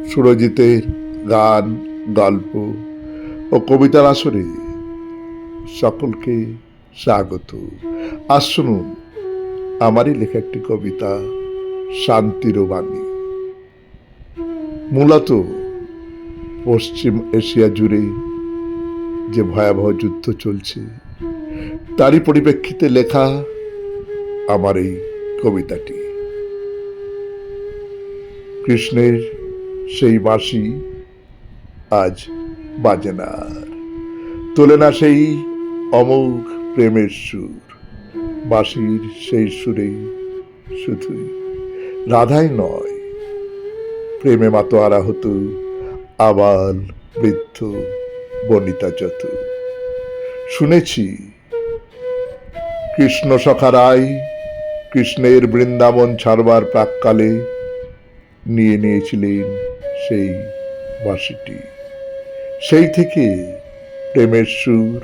সুরজিতের গান, গল্প ও কবিতার আসরে সকলকে স্বাগত। আজ শুনুন আমারই লেখা একটি কবিতা, শান্তির বাণী। মূলত পশ্চিম এশিয়া জুড়ে যে ভয়াবহ যুদ্ধ চলছে তারই পরিপ্রেক্ষিতে লেখা আমার এই কবিতাটি। কৃষ্ণের সেই বাঁশি আজ বাজে না, তোলে না সেই অমোঘ প্রেমের সুর। বাঁশির সেই সুরে শুধুই রাধাই নয়, প্রেমে মাতোয়ারা হতো আবাল বৃদ্ধ বনিতা যত। শুনেছি কৃষ্ণ সখা রায় কৃষ্ণের বৃন্দাবন ছাড়বার প্রাককালে নিয়ে নিয়েছিলেন সেই বাঁশিটি। সেই থেকে প্রেমের সুর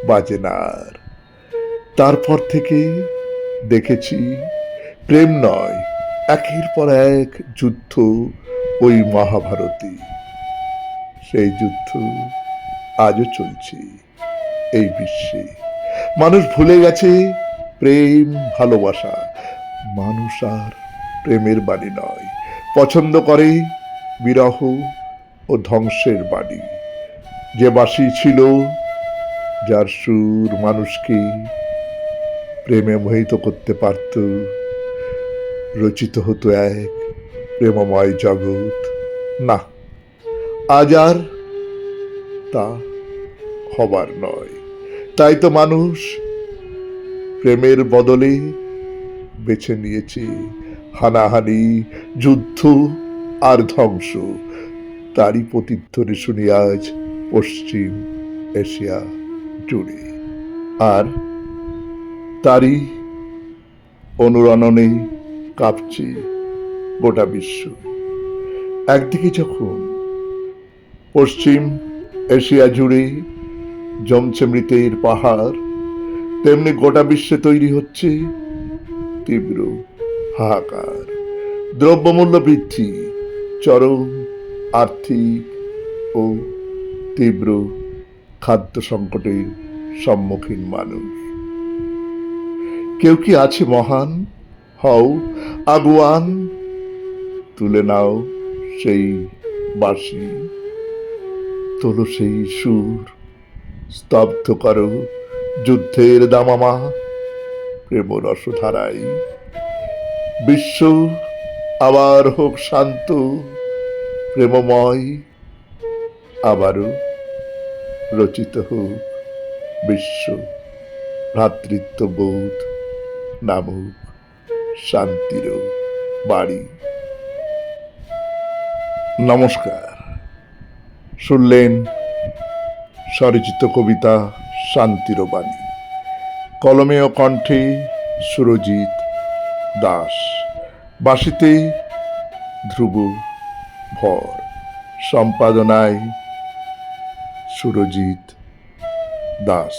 বাজে না আর। তারপর থেকে দেখেছি প্রেম নয়, একের পর এক যুদ্ধ ওই মহাভারতে। সেই যুদ্ধ আজও চলছে এই বিশ্বে। মানুষ ভুলে গেছে প্রেম ভালোবাসা। মানুষ আর প্রেমের বাণী নয়, পছন্দ করে বিরহ ও ধ্বংসের বাণী। যে বাঁশি ছিল, যার সুর মানুষকে প্রেমে মোহিত করতে পারত, রচিত হতো এক প্রেমময় জগৎ। না, আজ আর তা হবার নয়। তাই তো মানুষ প্রেমের বদলে বেছে নিয়েছে হানাহানি, যুদ্ধ আর ধ্বংস। তারই প্রতিধ্বনি শুনি আজ পশ্চিম এশিয়া জুড়ে। আর তারই অনুরণনে কাঁপছে গোটা বিশ্ব। একদিকে যখন পশ্চিম এশিয়া জুড়ে জমছে মৃতের পাহাড়, তেমনি গোটা বিশ্বে তৈরি হচ্ছে তীব্র হাহাকার। দ্রব্যমূল্য বৃদ্ধি, চরম আর্থিক ও তীব্র খাদ্য সংকটের সম্মুখীন মানুষ। কেউ কি আছে মহান? হও আগুয়ান, তুলে নাও সেই বাঁশি, তোলো সেই সুর, স্তব্ধ করো যুদ্ধের দামামা। প্রেম রসধারায় বিশ্ব আবার হোক শান্ত, প্রেমময় আবারও রচিত হোক বিশ্ব ভ্রাতৃত্ববোধ নামক শান্তির বাড়ি। নমস্কার। শুনলেন স্বরচিত কবিতা শান্তির বাণী, কলমে ও কণ্ঠে সুরজিৎ দাস, বাঁশিতে ধ্রুব ভর, সম্পাদনায় সুরজিৎ দাস।